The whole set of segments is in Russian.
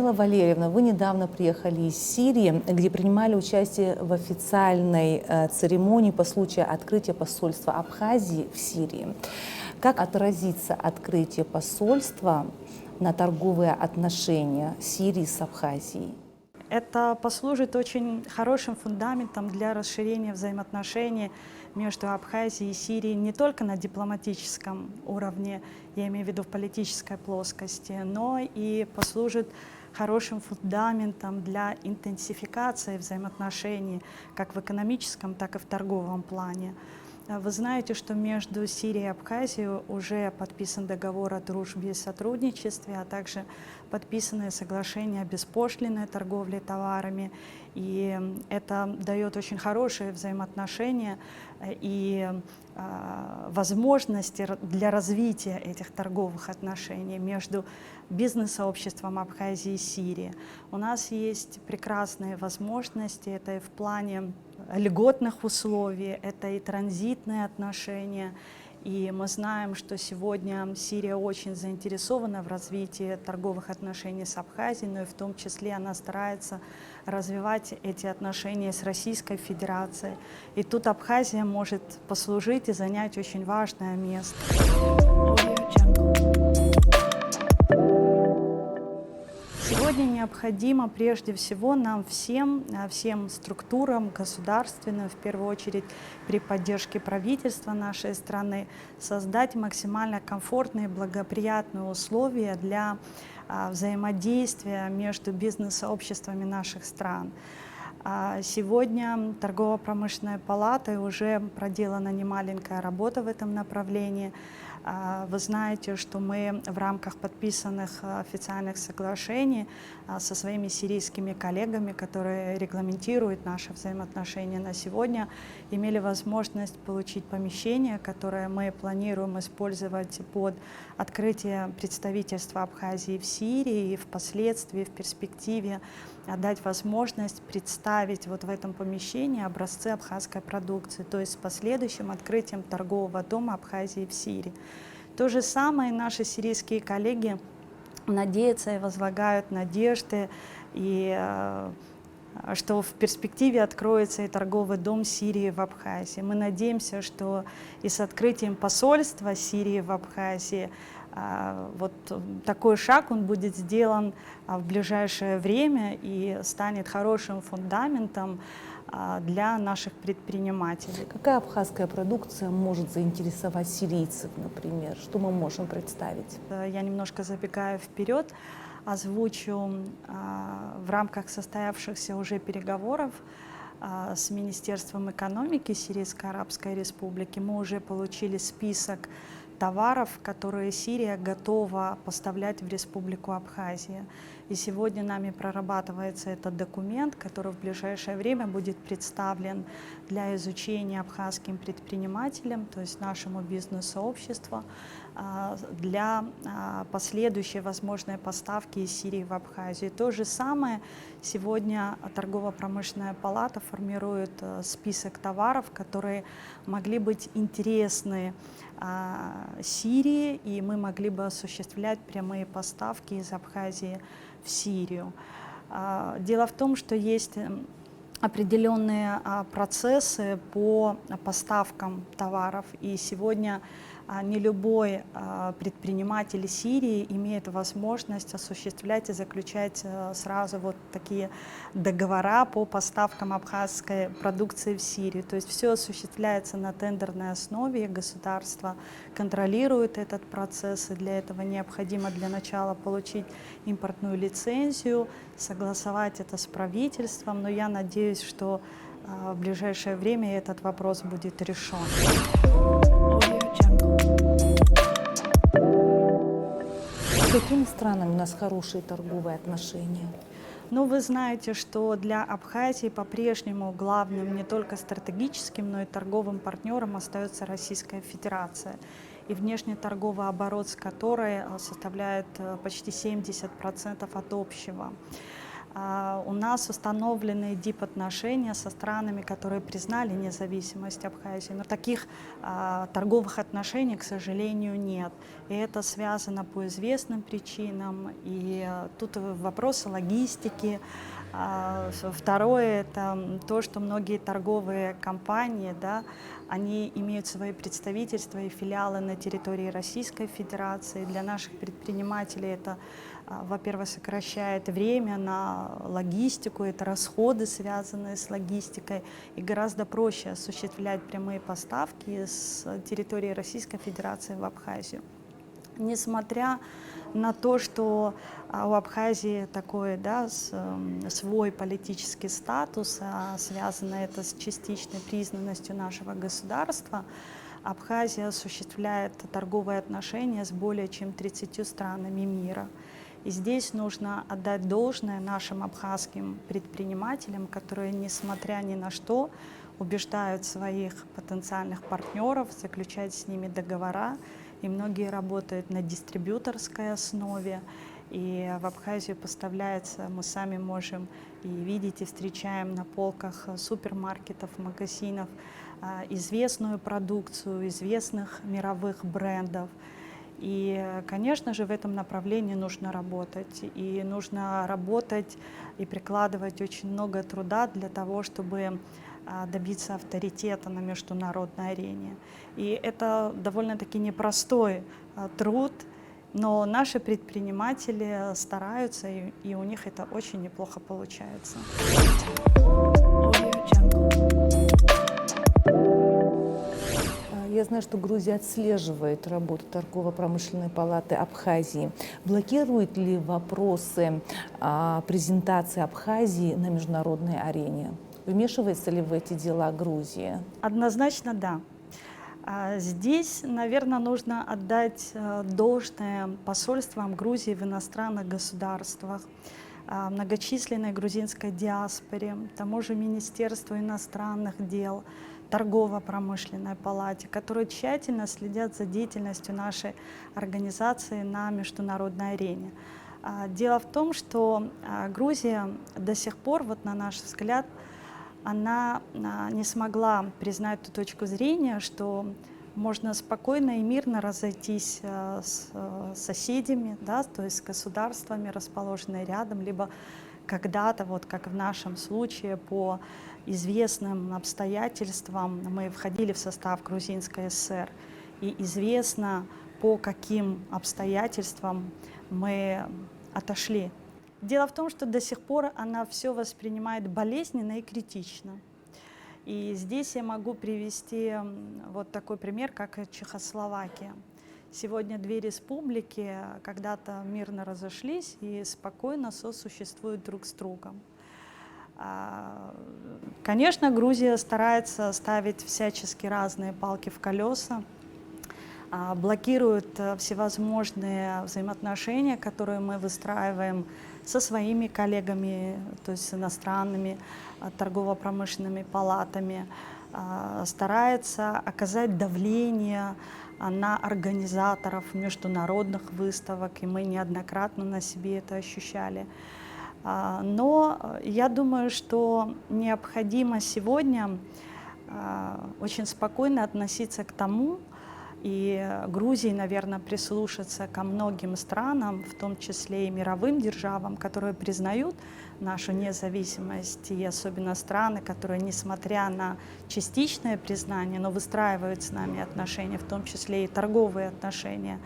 Михаила Валерьевна, вы недавно приехали из Сирии, где принимали участие в официальной церемонии по случаю открытия посольства Абхазии в Сирии. Как отразится открытие посольства на торговые отношения Сирии с Абхазией? Это послужит очень хорошим фундаментом для расширения взаимоотношений между Абхазией и Сирией не только на дипломатическом уровне, я имею в виду в политической плоскости, но и послужит хорошим фундаментом для интенсификации взаимоотношений как в экономическом, так и в торговом плане. Вы знаете, что между Сирией и Абхазией уже подписан договор о дружбе и сотрудничестве, а также подписанное соглашение о беспошлинной торговле товарами. И это дает очень хорошие взаимоотношения и возможности для развития этих торговых отношений между бизнес-сообществом Абхазии и Сирии. У нас есть прекрасные возможности, это и в плане льготных условий, это и транзитные отношения. И мы знаем, что сегодня Сирия очень заинтересована в развитии торговых отношений с Абхазией, но и в том числе она старается развивать эти отношения с Российской Федерацией. И тут Абхазия может послужить и занять очень важное место. Сегодня необходимо прежде всего нам всем структурам государственным, в первую очередь при поддержке правительства нашей страны, создать максимально комфортные и благоприятные условия для взаимодействия между бизнес-сообществами наших стран. Сегодня торгово-промышленной палатой уже проделана немаленькая работа в этом направлении. Вы знаете, что мы в рамках подписанных официальных соглашений со своими сирийскими коллегами, которые регламентируют наши взаимоотношения на сегодня, имели возможность получить помещение, которое мы планируем использовать под открытие представительства Абхазии в Сирии и впоследствии, в перспективе, дать возможность представить вот в этом помещении образцы абхазской продукции, то есть с последующим открытием торгового дома Абхазии в Сирии. То же самое наши сирийские коллеги надеются и возлагают надежды, и что в перспективе откроется и торговый дом Сирии в Абхазии. Мы надеемся, что и с открытием посольства Сирии в Абхазии вот такой шаг он будет сделан в ближайшее время и станет хорошим фундаментом для наших предпринимателей. Какая абхазская продукция может заинтересовать сирийцев, например? Что мы можем представить? Я немножко забегаю вперед, озвучу в рамках состоявшихся уже переговоров с Министерством экономики Сирийской Арабской Республики. Мы уже получили список товаров, которые Сирия готова поставлять в Республику Абхазия. И сегодня нами прорабатывается этот документ, который в ближайшее время будет представлен для изучения абхазским предпринимателям, то есть нашему бизнес-сообществу, для последующей возможной поставки из Сирии в Абхазию. То же самое сегодня торгово-промышленная палата формирует список товаров, которые могли быть интересны Сирии, и мы могли бы осуществлять прямые поставки из Абхазии в Сирию. Дело в том, что есть определенные процессы по поставкам товаров, и сегодня не любой предприниматель Сирии имеет возможность осуществлять и заключать сразу вот такие договора по поставкам абхазской продукции в Сирию. То есть все осуществляется на тендерной основе, государство контролирует этот процесс, и для этого необходимо для начала получить импортную лицензию, согласовать это с правительством, но я надеюсь, что в ближайшее время этот вопрос будет решен. С какими странами у нас хорошие торговые отношения? Ну, вы знаете, что для Абхазии по-прежнему главным не только стратегическим, но и торговым партнером остается Российская Федерация. И внешнеторговый оборот с которой составляет почти 70% от общего. У нас установлены дипотношения со странами, которые признали независимость Абхазии. Но таких торговых отношений, к сожалению, нет. И это связано по известным причинам. И тут вопросы логистики. Второе – это то, что многие торговые компании, да, они имеют свои представительства и филиалы на территории Российской Федерации. Для наших предпринимателей это, во-первых, сокращает время на логистику, это расходы, связанные с логистикой, и гораздо проще осуществлять прямые поставки с территории Российской Федерации в Абхазию. Несмотря на то, что у Абхазии такой, да, свой политический статус, связано это с частичной признанностью нашего государства, Абхазия осуществляет торговые отношения с более чем 30 странами мира. И здесь нужно отдать должное нашим абхазским предпринимателям, которые, несмотря ни на что, убеждают своих потенциальных партнеров заключать с ними договора. И многие работают на дистрибьюторской основе. И в Абхазию поставляется, мы сами можем и видеть, и встречаем на полках супермаркетов, магазинов известную продукцию, известных мировых брендов. И, конечно же, в этом направлении нужно работать. И нужно работать и прикладывать очень много труда для того, чтобы добиться авторитета на международной арене. И это довольно-таки непростой труд, но наши предприниматели стараются, и у них это очень неплохо получается. Я знаю, что Грузия отслеживает работу торгово-промышленной палаты Абхазии. Блокирует ли вопросы презентации Абхазии на международной арене? Вмешивается ли в эти дела Грузия? Однозначно да. Здесь, наверное, нужно отдать должное посольствам Грузии в иностранных государствах, многочисленной грузинской диаспоре, тому же Министерству иностранных дел, торгово-промышленной палате, которые тщательно следят за деятельностью нашей организации на международной арене. Дело в том, что Грузия до сих пор, вот на наш взгляд, она не смогла признать ту точку зрения, что можно спокойно и мирно разойтись с соседями, да, то есть с государствами, расположенными рядом, либо когда-то, вот как в нашем случае, по известным обстоятельствам мы входили в состав Грузинской ССР, и известно, по каким обстоятельствам мы отошли. Дело в том, что до сих пор она все воспринимает болезненно и критично. И здесь я могу привести вот такой пример, как Чехословакия. Сегодня две республики когда-то мирно разошлись и спокойно сосуществуют друг с другом. Конечно, Грузия старается ставить всячески разные палки в колеса, блокирует всевозможные взаимоотношения, которые мы выстраиваем со своими коллегами, то есть с иностранными торгово-промышленными палатами, старается оказать давление на организаторов международных выставок, и мы неоднократно на себе это ощущали. Но я думаю, что необходимо сегодня очень спокойно относиться к тому, и Грузии, наверное, прислушаться ко многим странам, в том числе и мировым державам, которые признают нашу независимость, и особенно страны, которые, несмотря на частичное признание, но выстраивают с нами отношения, в том числе и торговые отношения,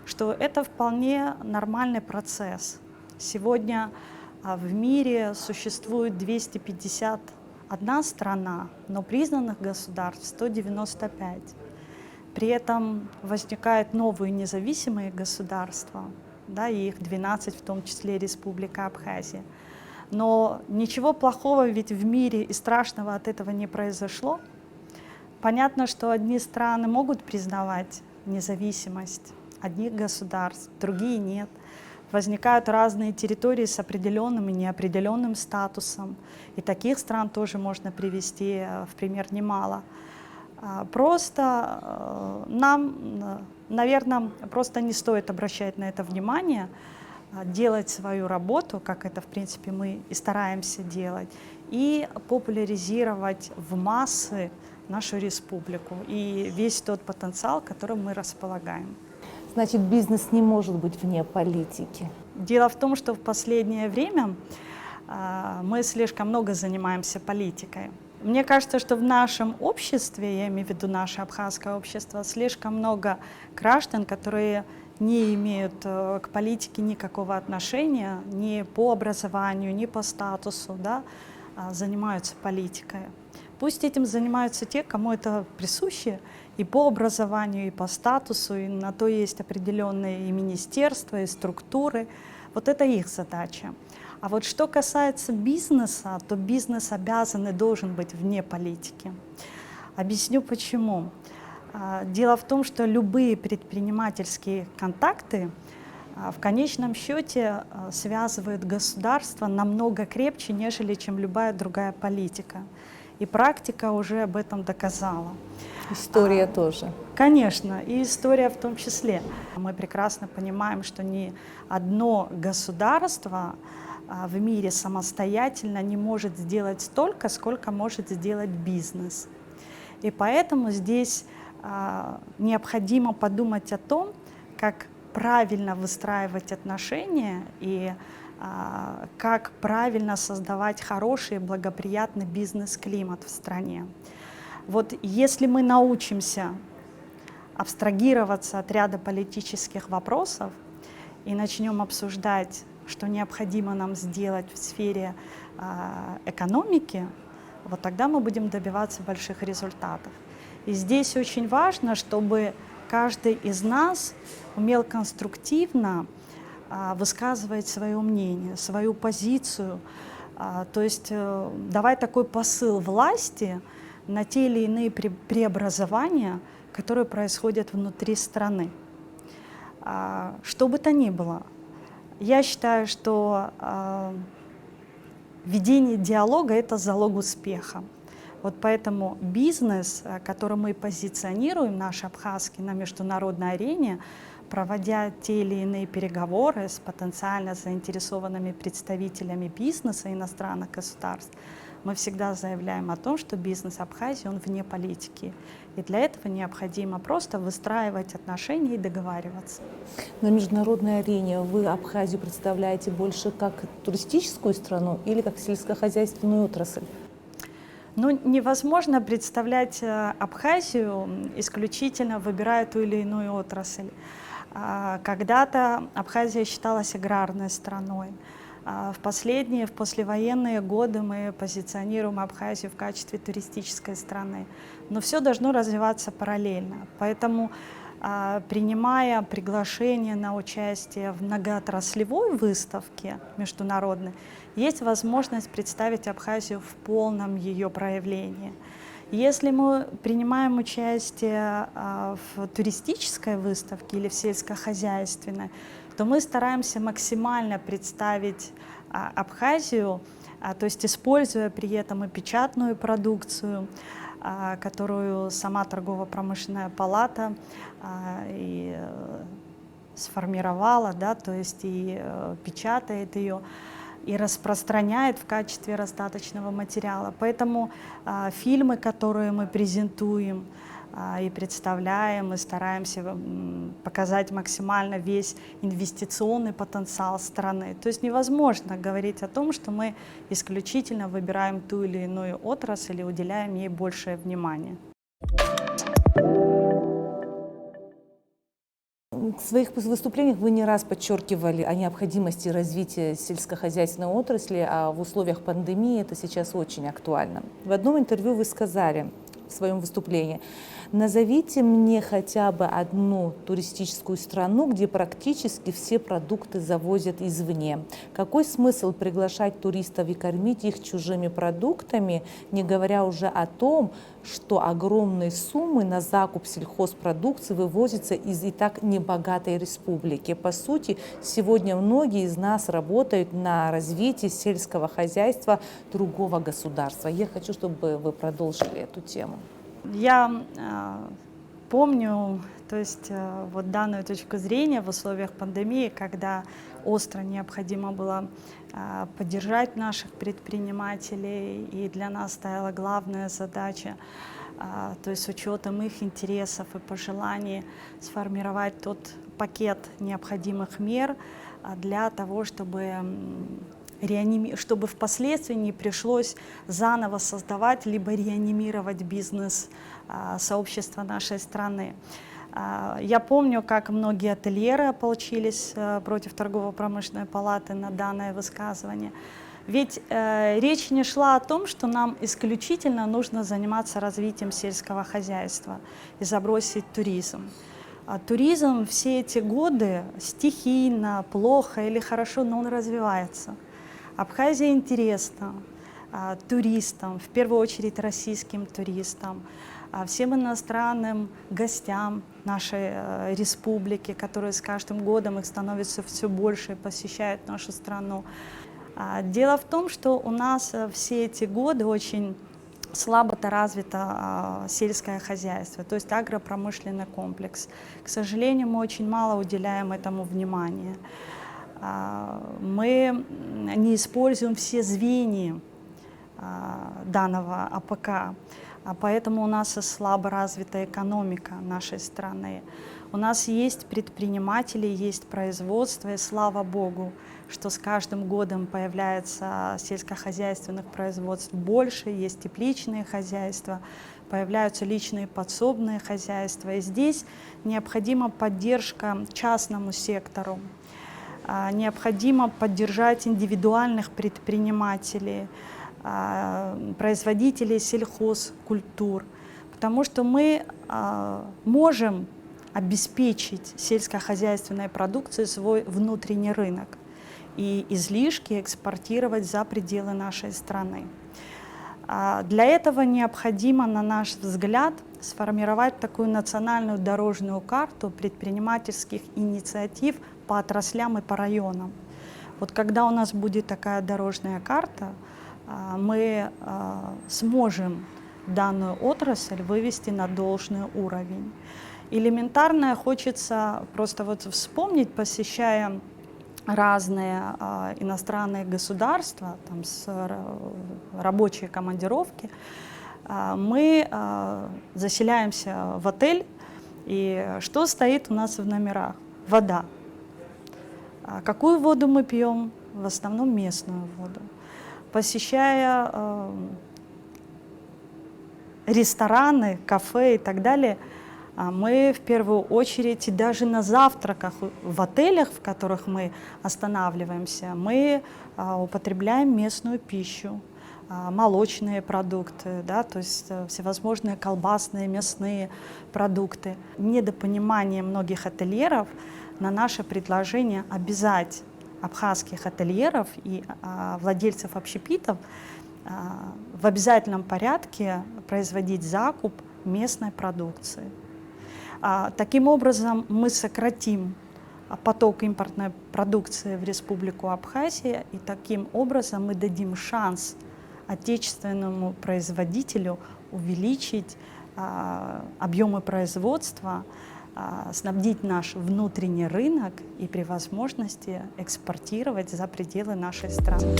что это вполне нормальный процесс. Сегодня в мире существует 251 страна, но признанных государств 195. При этом возникают новые независимые государства, да, и их 12, в том числе Республика Абхазия. Но ничего плохого ведь в мире и страшного от этого не произошло. Понятно, что одни страны могут признавать независимость одних государств, другие нет. Возникают разные территории с определенным и неопределенным статусом. И таких стран тоже можно привести в пример немало. Просто нам, наверное, просто не стоит обращать на это внимание. делать свою работу, как это, в принципе, мы и стараемся делать, и популяризировать в массы нашу республику и весь тот потенциал, которым мы располагаем. Значит, бизнес не может быть вне политики. Дело в том, что в последнее время мы слишком много занимаемся политикой. Мне кажется, что в нашем обществе, я имею в виду наше абхазское общество, слишком много граждан, которые не имеют к политике никакого отношения, ни по образованию, ни по статусу, да, занимаются политикой. Пусть этим занимаются те, кому это присуще, и по образованию, и по статусу, и на то есть определенные и министерства, и структуры. Вот это их задача. А вот что касается бизнеса, то бизнес обязан и должен быть вне политики. Объясню почему. Дело в том, что любые предпринимательские контакты в конечном счете связывают государство намного крепче, нежели чем любая другая политика. И практика уже об этом доказала. История тоже. Конечно, и история в том числе. Мы прекрасно понимаем, что ни одно государство в мире самостоятельно не может сделать столько, сколько может сделать бизнес. И поэтому здесь необходимо подумать о том, как правильно выстраивать отношения и как правильно создавать хороший и благоприятный бизнес-климат в стране. Вот если мы научимся абстрагироваться от ряда политических вопросов и начнем обсуждать, что необходимо нам сделать в сфере экономики, вот тогда мы будем добиваться больших результатов. И здесь очень важно, чтобы каждый из нас умел конструктивно высказывать свое мнение, свою позицию, то есть давать такой посыл власти на те или иные преобразования, которые происходят внутри страны. Что бы то ни было, я считаю, что ведение диалога – это залог успеха. Вот поэтому бизнес, который мы позиционируем, наш абхазский, на международной арене, проводя те или иные переговоры с потенциально заинтересованными представителями бизнеса иностранных государств, мы всегда заявляем о том, что бизнес Абхазии, он вне политики. И для этого необходимо просто выстраивать отношения и договариваться. На международной арене вы Абхазию представляете больше как туристическую страну или как сельскохозяйственную отрасль? Ну, невозможно представлять Абхазию, исключительно выбирая ту или иную отрасль. Когда-то Абхазия считалась аграрной страной. В послевоенные годы мы позиционируем Абхазию в качестве туристической страны. Но все должно развиваться параллельно. Поэтому, принимая приглашение на участие в многоотраслевой выставке международной, есть возможность представить Абхазию в полном ее проявлении. Если мы принимаем участие в туристической выставке или в сельскохозяйственной, то мы стараемся максимально представить Абхазию, то есть используя при этом и печатную продукцию, которую сама торгово-промышленная палата и сформировала, да, то есть и печатает ее, и распространяет в качестве раздаточного материала. Поэтому фильмы, которые мы презентуем и представляем, мы стараемся показать максимально весь инвестиционный потенциал страны. То есть невозможно говорить о том, что мы исключительно выбираем ту или иную отрасль и уделяем ей большее внимание. В своих выступлениях вы не раз подчеркивали о необходимости развития сельскохозяйственной отрасли, а в условиях пандемии это сейчас очень актуально. В одном интервью вы сказали в своем выступлении: назовите мне хотя бы одну туристическую страну, где практически все продукты завозят извне. Какой смысл приглашать туристов и кормить их чужими продуктами, не говоря уже о том, что огромные суммы на закуп сельхозпродукции вывозятся из и так небогатой республики. По сути, сегодня многие из нас работают на развитии сельского хозяйства другого государства. Я хочу, чтобы вы продолжили эту тему. Я помню, то есть вот данную точку зрения в условиях пандемии, когда остро необходимо было поддержать наших предпринимателей, и для нас стояла главная задача, то есть с учетом их интересов и пожеланий, сформировать тот пакет необходимых мер для того, чтобы впоследствии не пришлось заново создавать либо реанимировать бизнес сообщества нашей страны. Я помню, как многие ательеры ополчились против торгово-промышленной палаты на данное высказывание. Ведь речь не шла о том, что нам исключительно нужно заниматься развитием сельского хозяйства и забросить туризм. Туризм все эти годы стихийно, плохо или хорошо, но он развивается. Абхазия интересна туристам, в первую очередь российским туристам, всем иностранным гостям нашей республики, которые с каждым годом их становится все больше и посещают нашу страну. Дело в том, что у нас все эти годы очень слабо-то развито сельское хозяйство, то есть агропромышленный комплекс. К сожалению, мы очень мало уделяем этому внимания. Мы не используем все звенья данного АПК, поэтому у нас и слабо развита экономика нашей страны. У нас есть предприниматели, есть производство, и слава Богу, что с каждым годом появляется сельскохозяйственных производств больше, есть тепличные хозяйства, появляются личные подсобные хозяйства. И здесь необходима поддержка частному сектору, необходимо поддержать индивидуальных предпринимателей, производителей сельхозкультур, потому что мы можем обеспечить сельскохозяйственной продукцией свой внутренний рынок и излишки экспортировать за пределы нашей страны. Для этого необходимо, на наш взгляд, сформировать такую национальную дорожную карту предпринимательских инициатив по отраслям и по районам. Вот когда у нас будет такая дорожная карта, мы сможем данную отрасль вывести на должный уровень. Элементарно хочется просто вот вспомнить, посещая разные иностранные государства, там, с рабочие командировки, мы заселяемся в отель, и что стоит у нас в номерах? Вода. Какую воду мы пьем? В основном местную воду. Посещая рестораны, кафе и так далее, мы в первую очередь, и даже на завтраках в отелях, в которых мы останавливаемся, мы употребляем местную пищу, молочные продукты, да, то есть всевозможные колбасные, мясные продукты. Недопонимание многих ательеров на наше предложение обязать абхазских ательеров и владельцев общепитов в обязательном порядке производить закуп местной продукции. Таким образом, мы сократим поток импортной продукции в Республику Абхазия, и таким образом мы дадим шанс отечественному производителю увеличить объемы производства, снабдить наш внутренний рынок и при возможности экспортировать за пределы нашей страны.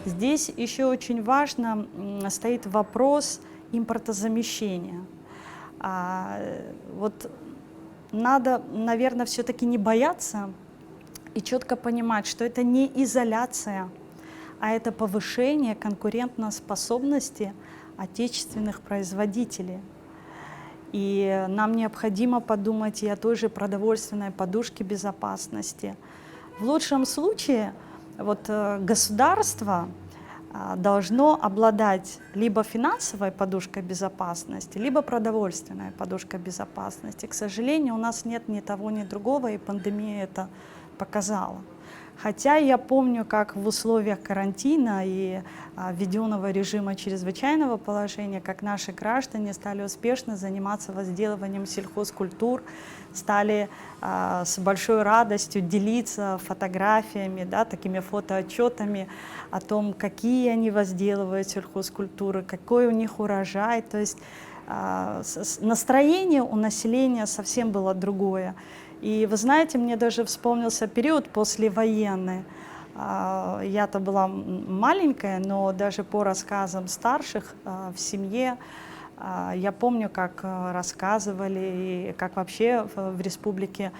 Здесь еще очень важно стоит вопрос импортозамещения. Вот надо, наверное, все-таки не бояться и четко понимать, что это не изоляция, а это повышение конкурентоспособности отечественных производителей. И нам необходимо подумать и о той же продовольственной подушке безопасности. В лучшем случае вот, государство должно обладать либо финансовой подушкой безопасности, либо продовольственной подушкой безопасности. К сожалению, у нас нет ни того, ни другого, и пандемия это показала. Хотя я помню, как в условиях карантина и введенного режима чрезвычайного положения, как наши граждане стали успешно заниматься возделыванием сельхозкультур, стали с большой радостью делиться фотографиями, да, такими фотоотчетами о том, какие они возделывают сельхозкультуры, какой у них урожай. То есть настроение у населения совсем было другое. И вы знаете, мне даже вспомнился период послевоенный. Я-то была маленькая, но даже по рассказам старших в семье я помню, как рассказывали, и как вообще в республике,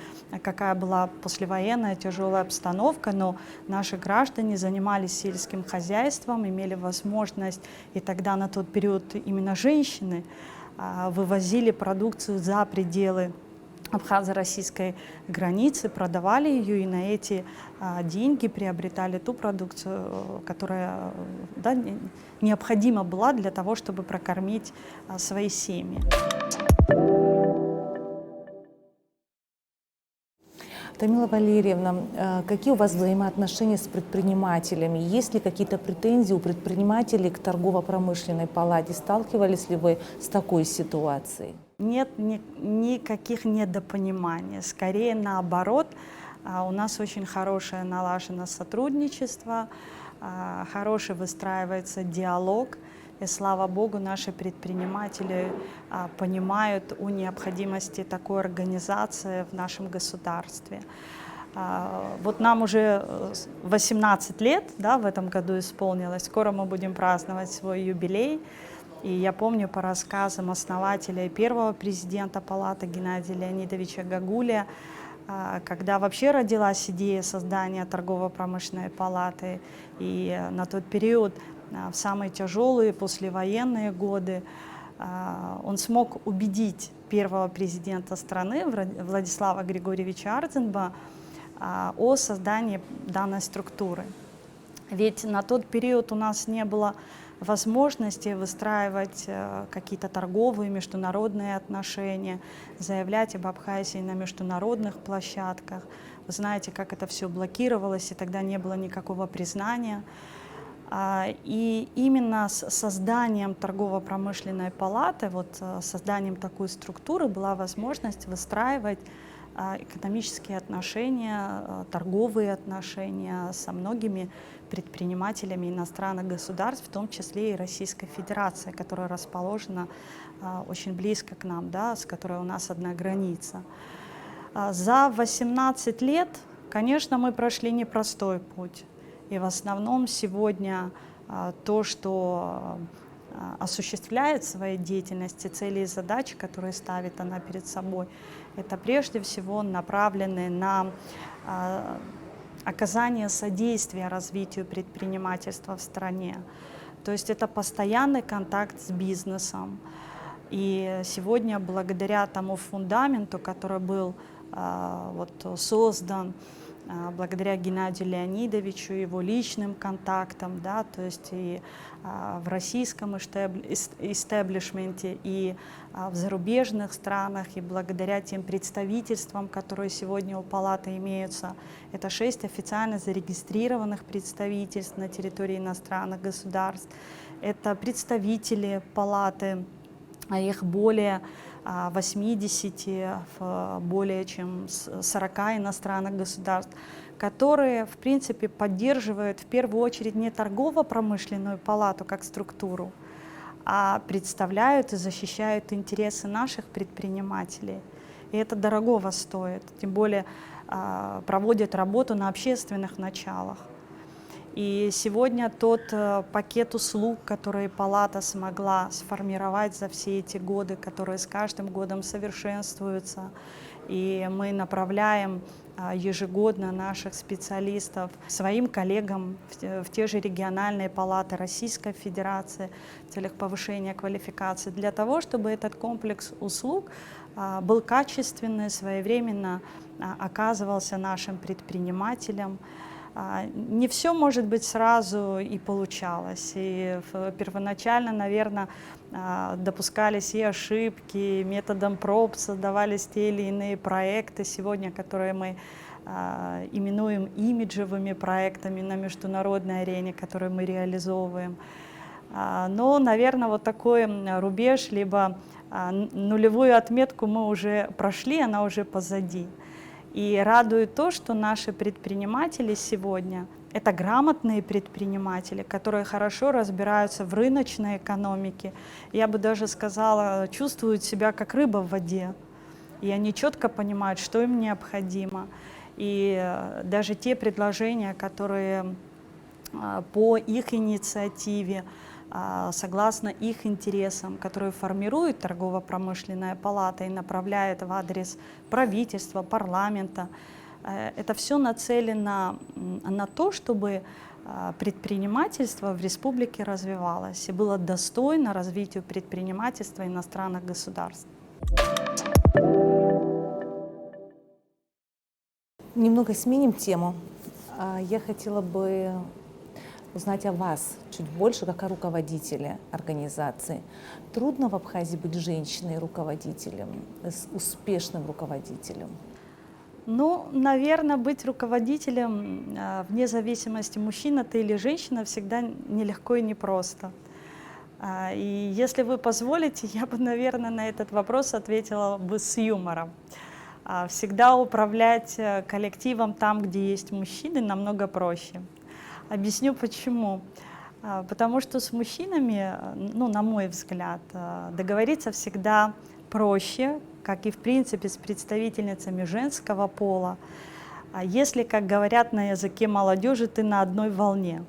какая была послевоенная тяжелая обстановка, но наши граждане занимались сельским хозяйством, имели возможность, и тогда на тот период именно женщины вывозили продукцию за пределы абхазо-российской границы, продавали ее и на эти деньги приобретали ту продукцию, которая, да, необходима была для того, чтобы прокормить свои семьи. Тамила Валерьевна, какие у вас взаимоотношения с предпринимателями? Есть ли какие-то претензии у предпринимателей к торгово-промышленной палате? Сталкивались ли вы с такой ситуацией? Нет никаких недопониманий, скорее наоборот. У нас очень хорошее налажено сотрудничество, хороший выстраивается диалог. И слава богу, наши предприниматели понимают о необходимости такой организации в нашем государстве. Вот нам уже 18 лет, да, в этом году исполнилось, скоро мы будем праздновать свой юбилей. И я помню по рассказам основателя и первого президента палаты Геннадия Леонидовича Гагулия, когда вообще родилась идея создания торгово-промышленной палаты. И на тот период, в самые тяжелые послевоенные годы, он смог убедить первого президента страны Владислава Григорьевича Ардзинба о создании данной структуры. Ведь на тот период у нас не было возможности выстраивать какие-то торговые, международные отношения, заявлять об Абхазии на международных площадках. Вы знаете, как это все блокировалось, и тогда не было никакого признания. И именно с созданием торгово-промышленной палаты, вот созданием такой структуры была возможность выстраивать экономические отношения, торговые отношения со многими предпринимателями иностранных государств, в том числе и Российской Федерации, которая расположена очень близко к нам, да, с которой у нас одна граница. За 18 лет, конечно, мы прошли непростой путь. И в основном сегодня то, что осуществляет свои деятельности, цели и задачи, которые ставит она перед собой, это прежде всего направлены на оказание содействия развитию предпринимательства в стране. То есть это постоянный контакт с бизнесом. И сегодня, благодаря тому фундаменту, который был создан, благодаря Геннадию Леонидовичу, его личным контактам, да, то есть и в российском истеблишменте, и в зарубежных странах, и благодаря тем представительствам, которые сегодня у палаты имеются. Это 6 официально зарегистрированных представительств на территории иностранных государств. Это представители палаты, их более 80 в более чем 40 иностранных государств, которые, в принципе, поддерживают в первую очередь не торгово-промышленную палату как структуру, а представляют и защищают интересы наших предпринимателей. И это дорогого стоит, тем более проводят работу на общественных началах. И сегодня тот пакет услуг, который палата смогла сформировать за все эти годы, которые с каждым годом совершенствуются, и мы направляем ежегодно наших специалистов своим коллегам в те же региональные палаты Российской Федерации в целях повышения квалификации, для того, чтобы этот комплекс услуг был качественный, своевременно оказывался нашим предпринимателям. Не все, может быть, сразу и получалось. И первоначально, наверное, допускались и ошибки, методом проб создавались те или иные проекты сегодня, которые мы именуем имиджевыми проектами на международной арене, которые мы реализовываем. Но, наверное, вот такой рубеж, либо нулевую отметку мы уже прошли, она уже позади. И радует то, что наши предприниматели сегодня — это грамотные предприниматели, которые хорошо разбираются в рыночной экономике. Я бы даже сказала, чувствуют себя как рыба в воде. И они четко понимают, что им необходимо. И даже те предложения, которые по их инициативе, согласно их интересам, которые формирует торгово-промышленная палата и направляет в адрес правительства, парламента, это все нацелено на то, чтобы предпринимательство в республике развивалось и было достойно развитию предпринимательства иностранных государств. Немного сменим тему. Я хотела бы узнать о вас чуть больше, как о руководителе организации. Трудно в Абхазии быть женщиной-руководителем, успешным руководителем? Ну, наверное, быть руководителем, вне зависимости, мужчина ты или женщина, всегда нелегко и непросто. И если вы позволите, я бы, наверное, на этот вопрос ответила бы с юмором. Всегда управлять коллективом там, где есть мужчины, намного проще. Объясню почему. Потому что с мужчинами, ну, на мой взгляд, договориться всегда проще, как и в принципе с представительницами женского пола, если, как говорят на языке молодежи, ты на одной волне.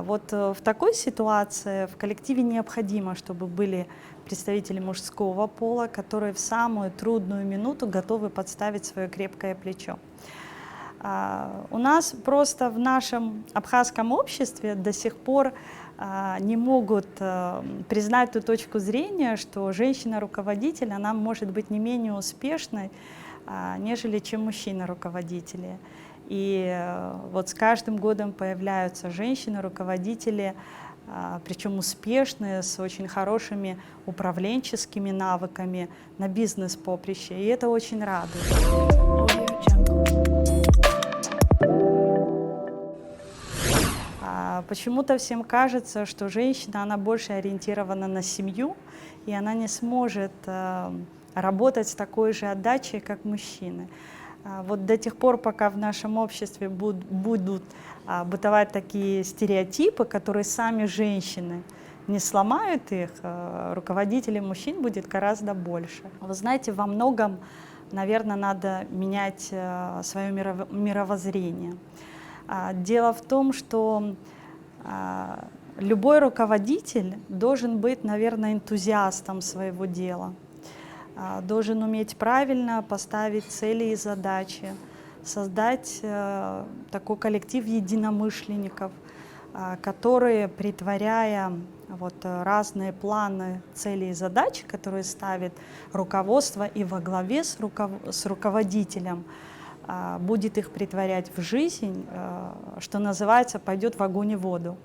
Вот в такой ситуации в коллективе необходимо, чтобы были представители мужского пола, которые в самую трудную минуту готовы подставить свое крепкое плечо. У нас просто в нашем абхазском обществе до сих пор не могут признать ту точку зрения, что женщина-руководитель, она может быть не менее успешной, нежели чем мужчина-руководители. И вот с каждым годом появляются женщины-руководители, причем успешные, с очень хорошими управленческими навыками на бизнес-поприще, и это очень радует. Почему-то всем кажется, что женщина, она больше ориентирована на семью, и она не сможет работать с такой же отдачей, как мужчины. Вот до тех пор, пока в нашем обществе будут бытовать такие стереотипы, которые сами женщины не сломают их, руководителей мужчин будет гораздо больше. Вы знаете, во многом, наверное, надо менять свое мировоззрение. Дело в том, что любой руководитель должен быть, наверное, энтузиастом своего дела, должен уметь правильно поставить цели и задачи, создать такой коллектив единомышленников, которые, претворяя вот разные планы, цели и задачи, которые ставит руководство и во главе с руководителем, будет их претворять в жизнь, что называется, пойдет в огонь и воду.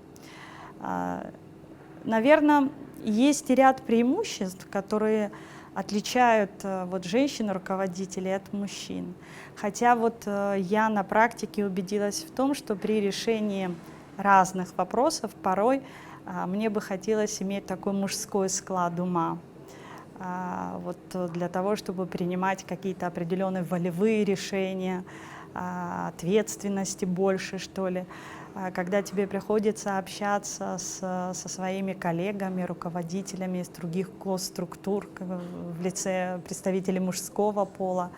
Наверное, есть ряд преимуществ, которые отличают вот женщин-руководителей от мужчин. Хотя вот я на практике убедилась в том, что при решении разных вопросов порой мне бы хотелось иметь такой мужской склад ума. Вот для того, чтобы принимать какие-то определенные волевые решения, ответственности больше, что ли. Когда тебе приходится общаться со своими коллегами, руководителями из других госструктур в лице представителей мужского пола.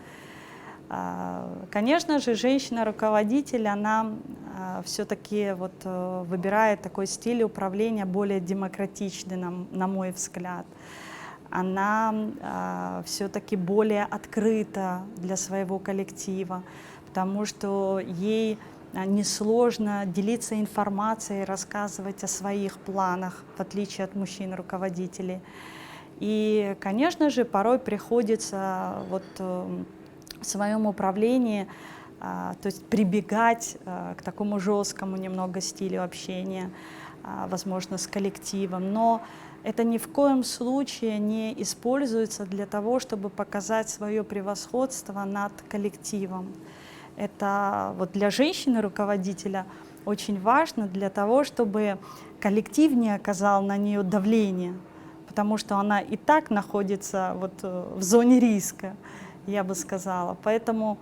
Конечно же, женщина-руководитель, она все-таки вот выбирает такой стиль управления более демократичный, на мой взгляд. Она все-таки более открыта для своего коллектива, потому что ей несложно делиться информацией, рассказывать о своих планах, в отличие от мужчин-руководителей. И, конечно же, порой приходится вот в своем управлении то есть прибегать к такому жесткому немного стилю общения, возможно, с коллективом. Но это ни в коем случае не используется для того, чтобы показать свое превосходство над коллективом. это вот для женщины-руководителя очень важно для того, чтобы коллектив не оказал на нее давление, потому что она и так находится вот в зоне риска, я бы сказала. Поэтому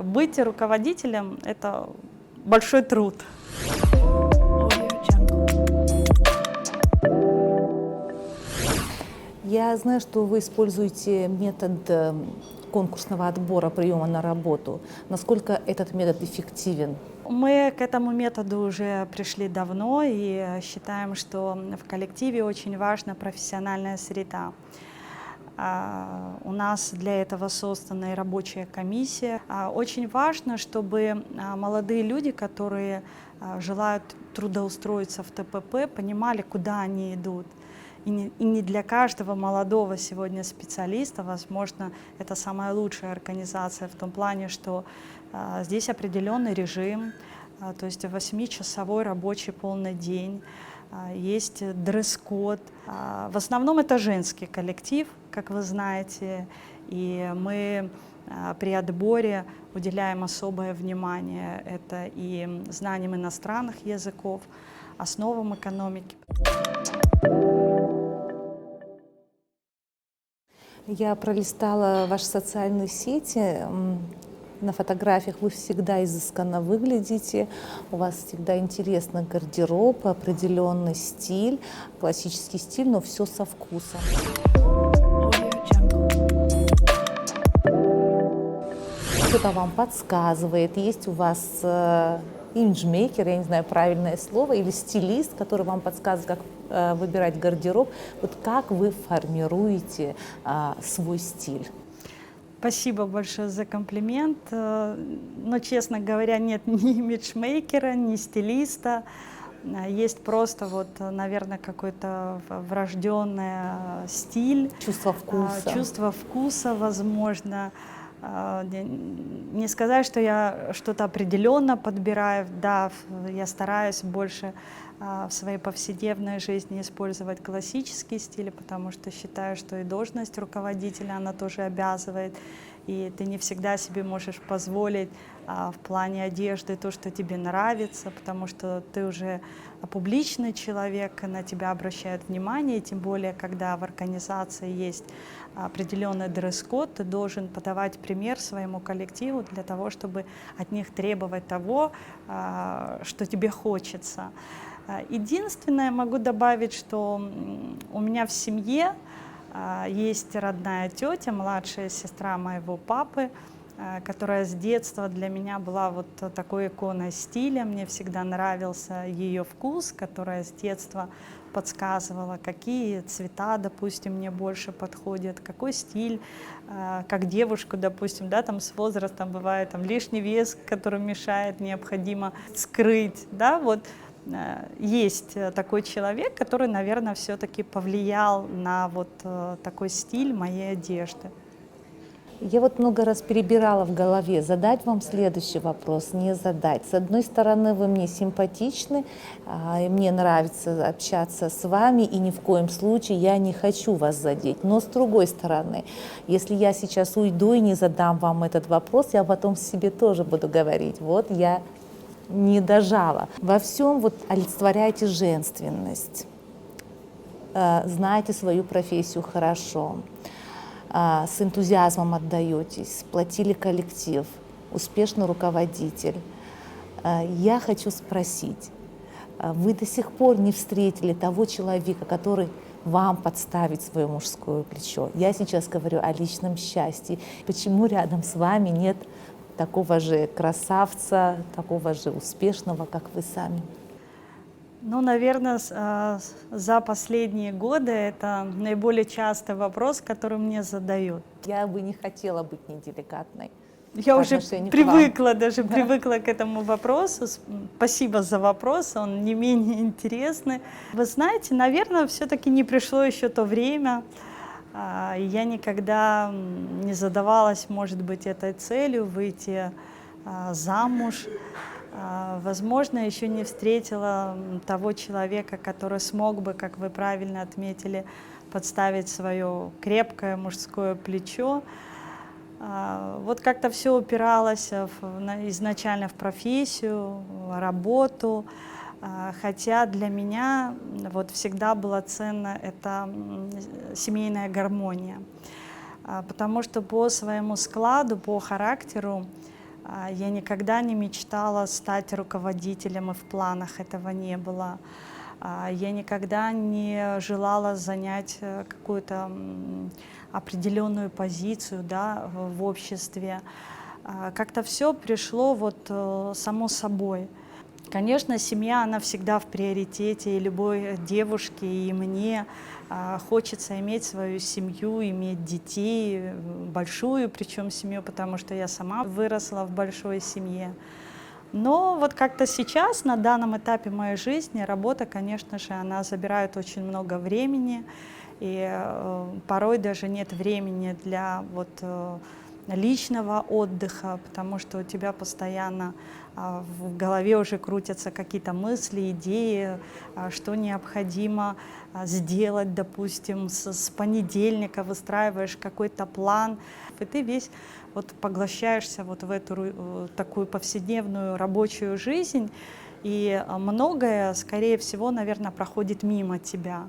быть руководителем — это большой труд. Я знаю, что вы используете метод конкурсного отбора приема на работу. Насколько этот метод эффективен? Мы к этому методу уже пришли давно и считаем, что в коллективе очень важна профессиональная среда. У нас для этого создана и рабочая комиссия. Очень важно, чтобы молодые люди, которые желают трудоустроиться в ТПП, понимали, куда они идут. И не для каждого молодого сегодня специалиста, возможно, это самая лучшая организация в том плане, что здесь определенный режим, то есть 8-часовой рабочий полный день, есть дресс-код. В основном это женский коллектив, как вы знаете, и мы при отборе уделяем особое внимание это и знаниям иностранных языков, основам экономики. Я пролистала ваши социальные сети. На фотографиях вы всегда изысканно выглядите, у вас всегда интересный гардероб, определенный стиль, классический стиль, но все со вкусом. Кто-то вам подсказывает, есть у вас имиджмейкер, я не знаю правильное слово, или стилист, который вам подсказывает, как выбирать гардероб. Вот как вы формируете свой стиль? Спасибо большое за комплимент. Но, честно говоря, нет ни имиджмейкера, ни стилиста. Есть просто, вот, наверное, какой-то врожденный стиль. Чувство вкуса. Чувство вкуса, возможно. Не сказать, что я что-то определенно подбираю. Да, я стараюсь больше в своей повседневной жизни использовать классические стили, потому что считаю, что и должность руководителя, она тоже обязывает, и ты не всегда себе можешь позволить в плане одежды то, что тебе нравится, потому что ты уже публичный человек, на тебя обращают внимание, и тем более, когда в организации есть определенный дресс-код, ты должен подавать пример своему коллективу для того, чтобы от них требовать того, что тебе хочется. Единственное, могу добавить, что у меня в семье есть родная тетя, младшая сестра моего папы, которая с детства для меня была вот такой иконой стиля. Мне всегда нравился ее вкус, которая с детства подсказывала, какие цвета, допустим, мне больше подходят, какой стиль, как девушку, допустим, да, там с возрастом бывает там лишний вес, который мешает, необходимо скрыть, да, вот. Есть такой человек, который, наверное, все-таки повлиял на вот такой стиль моей одежды. Я вот много раз перебирала в голове, задать вам следующий вопрос, не задать. С одной стороны, вы мне симпатичны, мне нравится общаться с вами, и ни в коем случае я не хочу вас задеть. Но с другой стороны, если я сейчас уйду и не задам вам этот вопрос, я потом себе тоже буду говорить, вот я не дожала. Во всем вот олицетворяйте женственность, знаете свою профессию хорошо, с энтузиазмом отдаетесь, сплотили коллектив, успешный руководитель. Я хочу спросить, вы до сих пор не встретили того человека, который вам подставит свое мужское плечо? Я сейчас говорю о личном счастье. Почему рядом с вами нет такого же красавца, такого же успешного, как вы сами? Ну, наверное, за последние годы это наиболее частый вопрос, который мне задают. Я бы не хотела быть неделикатной. Я уже привыкла, даже привыкла к этому вопросу. Спасибо за вопрос, он не менее интересный. Вы знаете, наверное, все-таки не пришло еще то время. Я никогда не задавалась, может быть, этой целью выйти замуж. Возможно, еще не встретила того человека, который смог бы, как вы правильно отметили, подставить свое крепкое мужское плечо. Вот как-то все упиралось изначально в профессию, работу, хотя для меня вот всегда была ценна эта семейная гармония, потому что по своему складу, по характеру я никогда не мечтала стать руководителем, и в планах этого не было. Я никогда не желала занять какую-то определенную позицию, да, в обществе. Как-то все пришло вот само собой. Конечно, семья, она всегда в приоритете, и любой девушке, и мне хочется иметь свою семью, иметь детей, большую причем семью, потому что я сама выросла в большой семье. Но вот как-то сейчас, на данном этапе моей жизни, работа, конечно же, она забирает очень много времени, и порой даже нет времени для вот личного отдыха, потому что у тебя постоянно в голове уже крутятся какие-то мысли, идеи, что необходимо сделать, допустим, с понедельника выстраиваешь какой-то план, и ты весь вот поглощаешься вот в эту такую повседневную рабочую жизнь, и многое, скорее всего, наверное, проходит мимо тебя.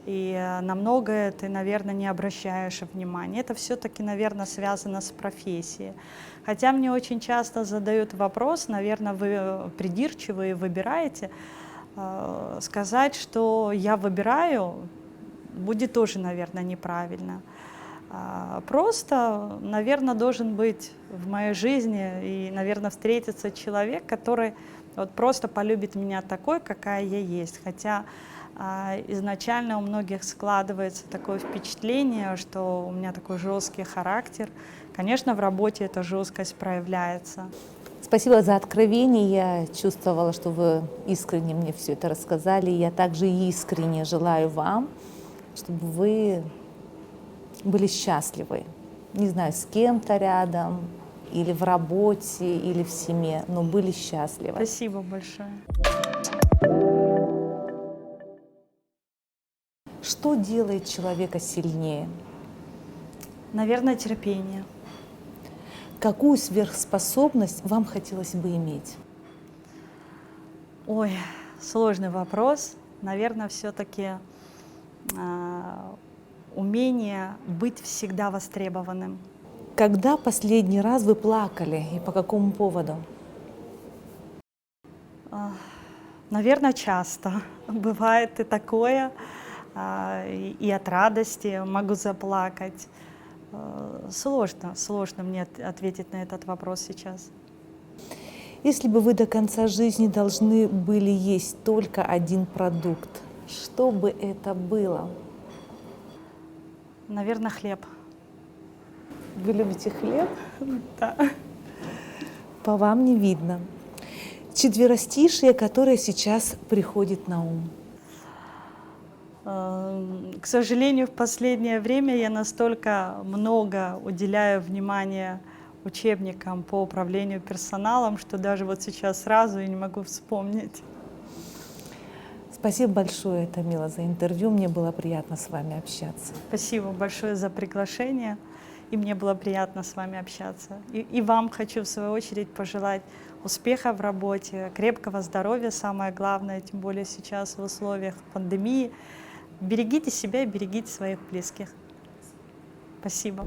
И на многое ты, наверное, не обращаешь внимания. Это все-таки, наверное, связано с профессией. Хотя мне очень часто задают вопрос, наверное, вы придирчивые, выбираете. Сказать, что я выбираю, будет тоже, наверное, неправильно. Просто, наверное, должен быть в моей жизни и, наверное, встретиться человек, который вот просто полюбит меня такой, какая я есть. Хотя изначально у многих складывается такое впечатление, что у меня такой жесткий характер. Конечно, в работе эта жесткость проявляется. Спасибо за откровение. Я чувствовала, что вы искренне мне все это рассказали. Я также искренне желаю вам, чтобы вы были счастливы. Не знаю, с кем-то рядом, или в работе, или в семье, но были счастливы. Спасибо большое. Что делает человека сильнее? Наверное, терпение. Какую сверхспособность вам хотелось бы иметь? Ой, сложный вопрос. Наверное, все-таки умение быть всегда востребованным. Когда последний раз вы плакали и по какому поводу? Наверное, часто. Бывает и такое. И от радости могу заплакать. Сложно мне ответить на этот вопрос сейчас. Если бы вы до конца жизни должны были есть только один продукт, что бы это было? Наверное, хлеб. Вы любите хлеб? Да. По вам не видно. Четверостишие, которое сейчас приходит на ум. К сожалению, в последнее время я настолько много уделяю внимания учебникам по управлению персоналом, что даже вот сейчас сразу я не могу вспомнить. Спасибо большое, Тамила, за интервью. Мне было приятно с вами общаться. Спасибо большое за приглашение, и мне было приятно с вами общаться. И вам хочу, в свою очередь, пожелать успеха в работе, крепкого здоровья, самое главное, тем более сейчас в условиях пандемии. Берегите себя и берегите своих близких. Спасибо.